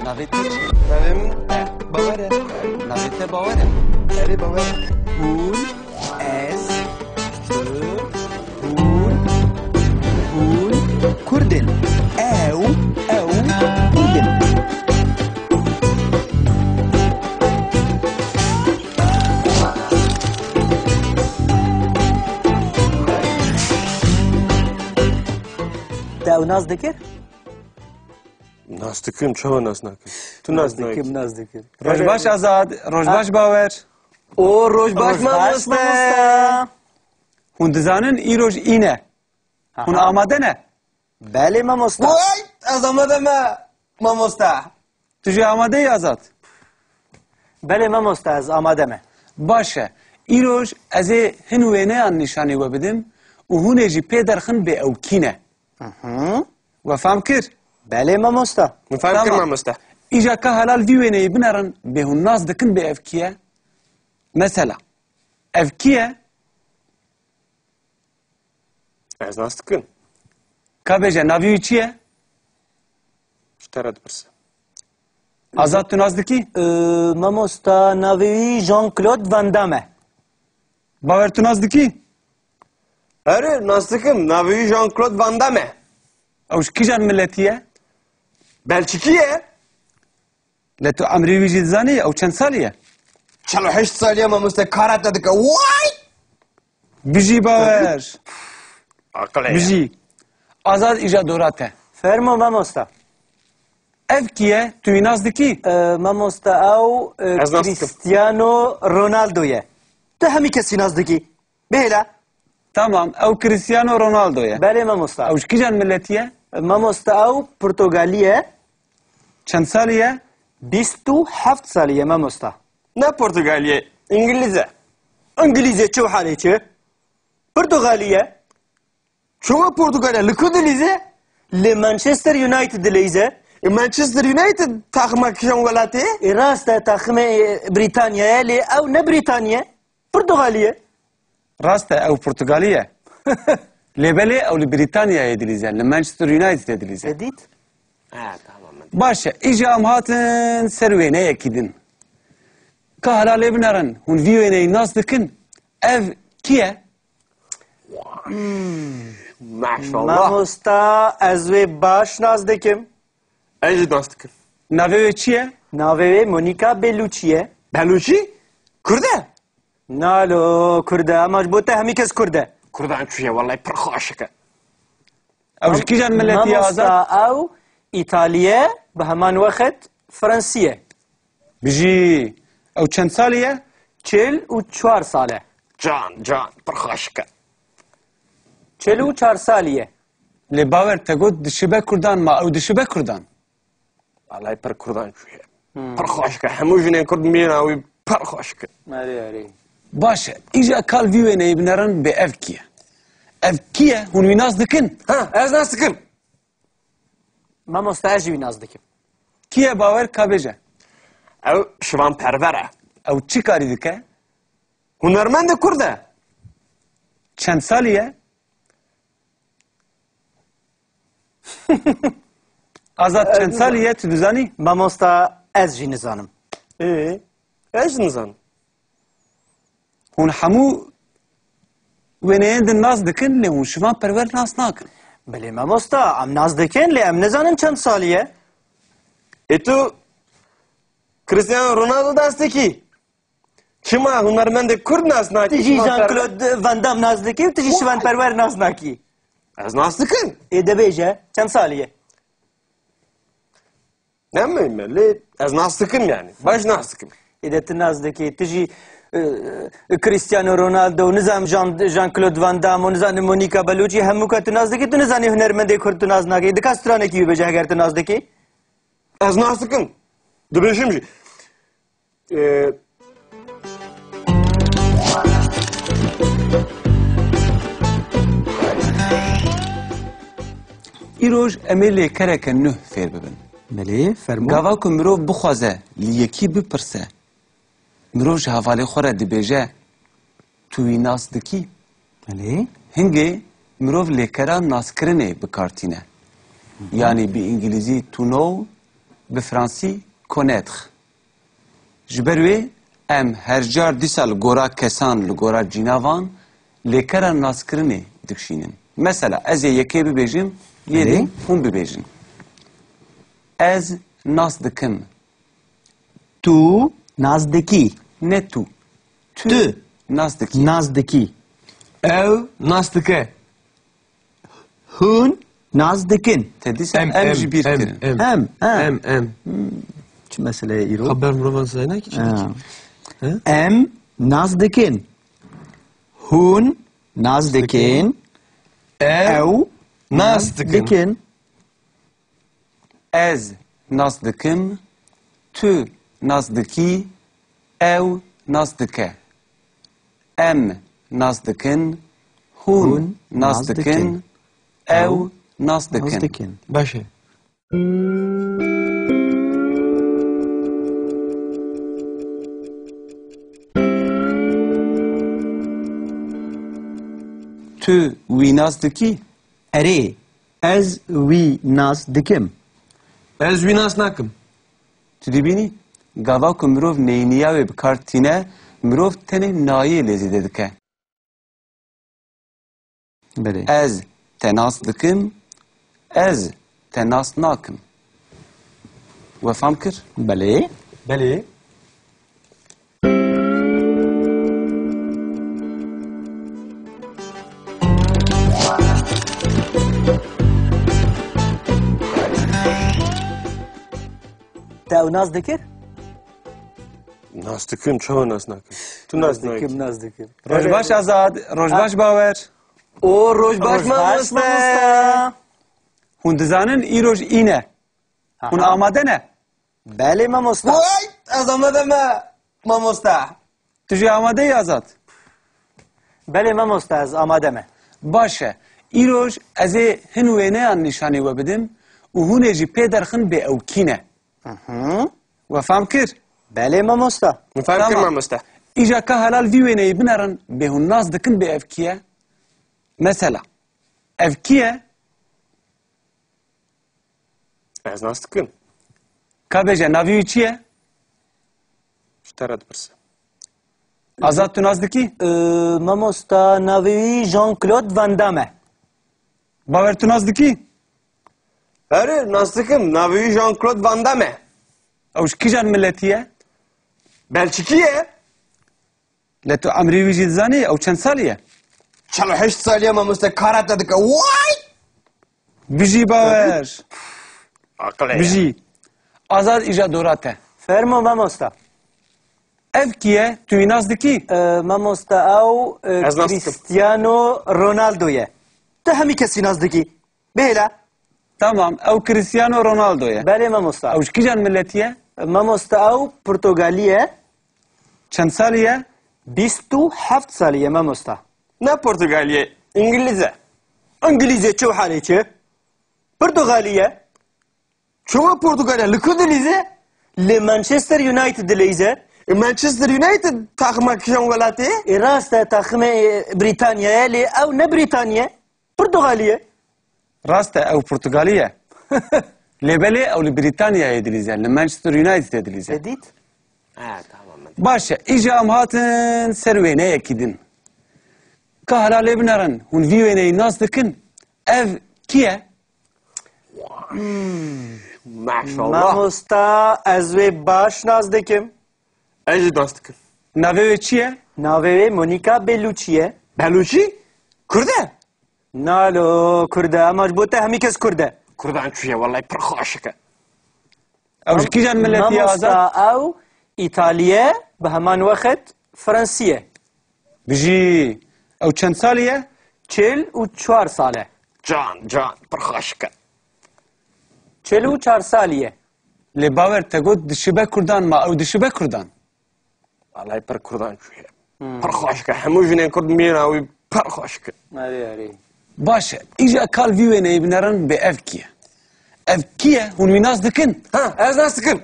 Navê te çi? Navê min Bawer e. Navê te bawer e? Erê Bawer e. Hûn, ez, tu, hûn, Kurdin. Ew, Kurdin. Te ew naz dikir? Nas dikim, çawa nas nakim. Tu nas nakim. Naz dikir. Rojbaş Azad, Rojbaş Bawer. O rojbaş mamoste. Hûn dizanin îroj îne. Hûn amade ne? Belê mamosta. Vay! Ez amade me mamosta. Tu jî amade yî Azad? Belê mamosta ez amade me. Baş e. Îroj ez ê hin wêneyan nîşanî we bidim û hûn ê jî pê derxin bê ew kîne. We fehm kir? Belê mamosta. Min fehm kir Tamam. mamosta. İja ka helal vî wêneyê binerin bê hûn naz dikin bê ev kî ye? Mesela, ev kî ye? Ez nas dikim. Ka bêje navî wî çi ye? Ji te re dipirsim. Azad tu naz dikî? Mamosta navê wî Jean-Claude Van Damme. Bawer tu naz dikî? Erê nas dikim. Navê wî Jean-Claude Van Damme. Ew ji kîjan milletî ye? Belçîkî ye. Lê tu emirî wî jî dizanî ew çend salî ye? 48 saliye mamosta karate dike. Vay! Bijî Bawer. Akıl ye. Bijî. Azad îja dora te. Fermo mamosta. Ev kî ye? Tu wî naz dikî? Mamosta ew Ez nas dikim. Cristiano Ronaldo ye. Tu hemî kesî naz dikî. Bêla. Tamam, ew Cristiano Ronaldo ye. Belê mamosta. Ew ji kîjan milletî ye? Mamosta ew Portugalî ye. Çend salî ye? 27 salî ye mamosta. Ne Portugalye? İngilizce. İngilîzce çi halê çi? Portugalî ye. Çuva Portugalya lıkı dilize. Li Manchester United dileyze. Manchester United takma kişan velatı. Rast e taxme Britanya'ya li ew ne Britanya? Portugalî. Rast e ew Portugalî ye. Lêbelê ew li Brîtanyayê dilîze, li Manchester Unitedê dilîze. Dedît? Ha tamam. Baş e, îja em hatin ser wêneyekî din. Ka helalê binerin, hûn vî wêneyê naz dikin. Ev kî ye? Maşallah. Mamosta ez wê baş naz dikim. Eci nastıkım. Navê wê çi ye? Navê wê Monica Bellucci ye. Beluci? Kurde? Nalo Kurda ama ji bo te hemî kes Kurd e. Kurdan çuya vallahi pır hoşaka. Ew ji kîjan milletî ye Azad? Mamosta ew İtalî bi heman wexet Fransî ye. Bijî. Ew çend salî ye? 44 sal e. Can pır hoşaka. 44 salî ye. Lê bawer te got dişibe Kurdan ma ew dişibe Kurdan. Vallahi pır kurdan çuya. Pır hoşaka. Hemû jine kurd mîna wî pır hoşaka. Erê. Baş e, îja kal vî wêneyê binerin bê ev kî ye? Ev kî ye? Hûn wî naz dikin? Ha ez nastıkım. Mamosta ez jî wî naz dikim. Kî ye bawer ka bêje? Ev şivan pervere. Ew çi karî dike? Hunermend kurde. Çend salî ye? Azad çend salî ye tu dizanî? Mamosta ez jî nizanim. Ez nizan. Hûn hemû wêneyên din naz dikin lê hûn şivan perwer nas nakin. Belê mamosta em naz dikin lê em nizanin çend salî ye. E tu Cristiano Ronaldo dasteki. Çima hunermend kurd nasnak. Ti jî Jean-Claude Van Damme naz dikî û ti jî şivan perwer naz nakî. Ez nastıkım. Ê dibêje çend salî ye. Ne miyim ben? Ez nastıkım yani. Baş nastıkım. Ê de ti naz dikî ti jî Cristiano Ronaldo nizam Jean-Claude Van Damme û nizanim Monica Bellucci hemû ka tu naz dikî tu nizanî hunermendê kurd tu naz nakî. Di ka stranekî wî bêje heger tu naz dikî? Ez nastıkım. Dibêjim jî. Îroj em ê lêkereke nû fêr bibin. Belê fermo. Gava ku mirov bixwaze li yekî bipirse, mirov ji hevalê xwe re dibêje tu wî nas dikî? Belê. Hingê mirov lêkera naskirinê bikartîne. Yani bi İngilîzî to know bi Fransî connaître. Ji ber wê em her car dîsa li gora kesan li gora cînavan lêkera naskirinê dikşînin. Mesela ez ê yekê bibêjim, yerê hûn bibêjin. Ez nas dikim. Tu naz dikî. Ne tu. Tu Nas dikî. naz dikî. Ev nas dike. Hûn naz dikin. Te dîsa em ji bîr kirin. Em. Em. Çi meseleye îro? Haber muravan sayına ki Ha. Em naz dikin. Hûn naz dikin. Ew nas dikin. Ez nas dikim. Tu nas dikî. Ew nas dike. Em nas dikin. Hûn nas dikin. Ew nas Naz dikin. dikin. Başı. Tu wî nas dikî. Erê ez wî naz dikim. Ez wî nas nakim. Tu dibînî gava ku mirov neyniya wê bikar tîne mirov tenê nayê lê zêde dike. Belê. Ez te nas dikim. Ez te nas nakim. We fam kir? Belê. Belê. Te ew naz dikir? Nas dikim, çoğu nas nakim. Tu nas nakim. Dikim naz dikim. Rojbaş Azad, rojbaş bawer. O rojbaş Rojbaş mamoste. mamoste. Hûn dizanin îroj îne. Hûn amade ne? Belê mamosta. Vay! Ez amademe mamoste. Tu jî amadeyî Azad? Belê mamosta ez amade me. Baş e. Îroj ez ê hin wêneyan nîşanî we bidim û hûn ê jî pê derxin bê ewkîne. We fam kir? Belê mamosta. Müfarkir mamoste. İja ka helal vî wêneyî binerin bê hûn nas dikin bê evkiye. Mesela evkiye Ez nas dikim. ka bêje navî wî çi ye? Ştera dipirse. Azad tu nas dikî? Mamosta navê wî Jean-Claude Van Damme. Bawer tu nas dikî? Eri nas dikim. Navi Jean-Claude Van Damme. Ew ji kîjan milletî ye? Belçikiye. Le tu emrî wî jî dizanî ew çend salî ye? 48 saliye mamoste karate dike. Vay! Bijî bawer. Akıl ya. Bijî. Azad îja dora te. Fermo mamosta. Ev ki ye? Tu wî nas dikî? Mamosta ew Ez naz dikim. Cristiano Ronaldo ye. Tu hemî kesî naz dikî. Bêla. Tamam. Ew Cristiano Ronaldo ye. Belê mamosta. Ew ji kîjan milletî ye? Mamosta ew Portugalî ye. Çend salî ye? 27 salî ye mamosta. Ne Portugalye? İngilizce. İngilîzce çi halê çi? Portugalî ye. Çoğu Portugalya. Lıkı dilize. Li Manchester United dileyze. Manchester United takıma kişan velatı. Rast e taxime Britanya'ya li ew ne Britanya? Portugalî ye. Rast e ew Portugalî ye. Lebelê ew li Britanyayê dilîze. Li Manchester Unitedê dilîze. Dedît? Ha tamam. Baş e. İja em hatin ser wêneyekî din. Ka helalê binerin. Hûn vî wêneyî nas dikin. Ev kî ye? Maşallah. Mamosta ez wê baş naz dikim. Eci nastıkın. Navê wê çi ye? Navê wê Monica Bellucci ye. Beluçi? Kurde? Nalo Kurd e ama ji bo te hemî kes Kurd e. Kurdan çuya vallahi pır hoşike. Ew ji kîjan milletî ye Azad? Mamosta ew İtalye bi heman wexet Fransî ye. Bijî. Ew çend salî ye? 44 sal e. Can pır hoşike. 44 sal ye. Lê bawer te got dişibe Kurdan ma ew dişibe Kurdan. Vallahi pır kurdan çuya. Pır hoşike. Hemû jinen kurd mîna wî pır hoşike. Erê. Baş e. İja kal vî wêneyî binerin bê ev kî ye? Ev kî ye? Hûn wî nas dikin? Ha ez nastıkın.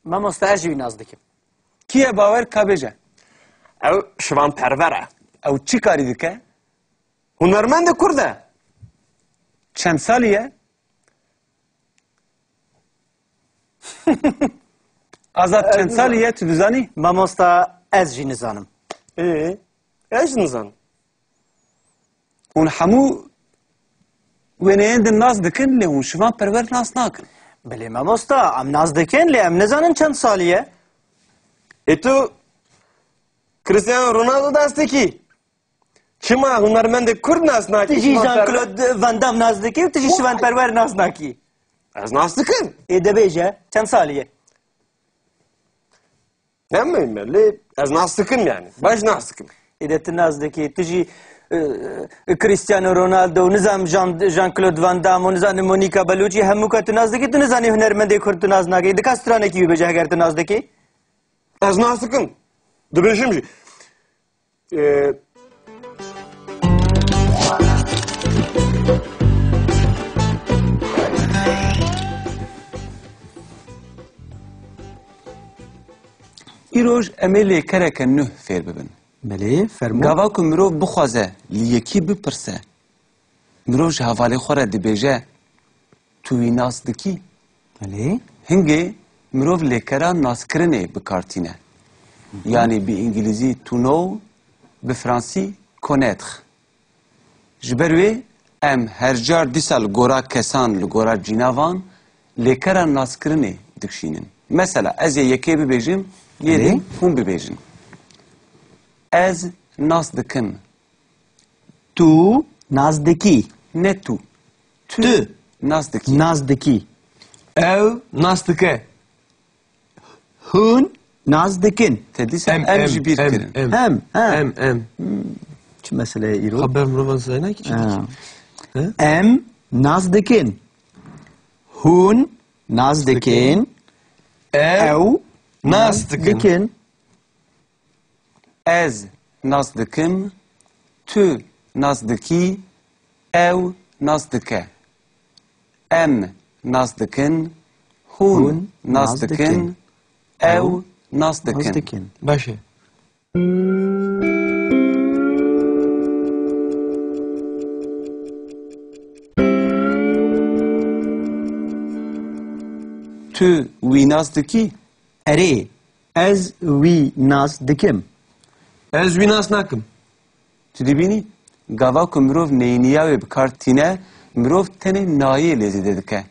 Mamosta ez jî wî naz dikim. Kî ye bawer ka bêje? Ev şivan pervere. Ew çi karî dike? Hunermend kurda. Çend salî ye? Azat çend saliye tu dizanî? Mamosta ez jî nizanim. Ez nizan. Hûn hemû wêneyên din nas dikin lê hûn şivan perwer nas nakin. Bilê mamosta em naz dikin lê em nizanin çend saliye. Tu Cristiano Ronaldo destekî. Çima hunermendê Kurd nas nakî. Tu jî Jean-Claude Van Damme naz dikî û tu jî şivanperwer naz nakî. Ez nas dikim. Dibêje çend saliye. Nemeyim ben lê ez nas dikim yani. Baş nas dikim. De tu naz dikî tu jî Cristiano Ronaldo nizam Jean-Claude Van Damme û nizanim Monica Bellucci hemû ka tu naz dikî tu nizanî hunermendê Kurd tu naz nakî. Di ka stranekî wî bêje heger tu naz dikî? Ez nas dikim. Dibêjim jî. Îroj em ê lêkereke nû fêr bibin. Bilê fermû. Gava ku mirov bixwaze li yekî bipirse, mirov ji hevalê xwe re dibêje tu wî nas dikî? Bilê. Hingê mirov lêkera naskirinê bikartîne. Yani bi İngilîzî to know, bi Fransî connaître. Ji ber wê em her car dîsa li gora kesan li gora cînavan lêkera naskirinê dikşînin. Mesela ez ê yekê bibêjim, yê hûn bibêjin. Ez nas dikim. Tu naz dikî. Ne tu. Tu nas dikî. Naz dikî. Ew nas dike. Hûn naz dikin. Te dîsa em ji bîr kirin. Hem. Em. Çi meseleye îro? Haber mirovan sayına ki Em naz dikin. Hûn naz dikin. Ew nas dikin. Ez nas dikim. Tu nas dikî. Ew nas dike. Em nas dikin. Hûn nas dikin. Ew nas Naz dikin. dikin. Başı. Tu wî nas dikî? Erê ez wî naz dikim. Ez wî nas nakim. Tu dibînî? Gava ku mirov neyniya wê bikartîne, mirov tenê nayê lê zêde dike.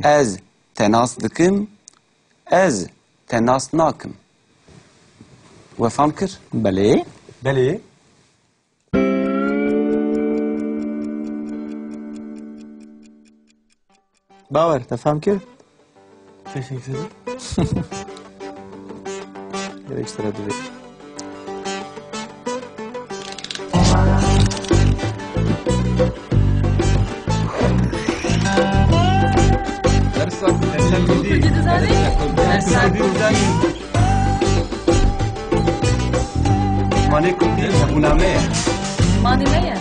Ez te nas dikim, ez te nas nakim. We fam kir? Belê. Belê. Bawer te fem kir? Teşekkür ederim. Gerek sıra divê. Mane kurdî hebûname ye. Mani ne ya?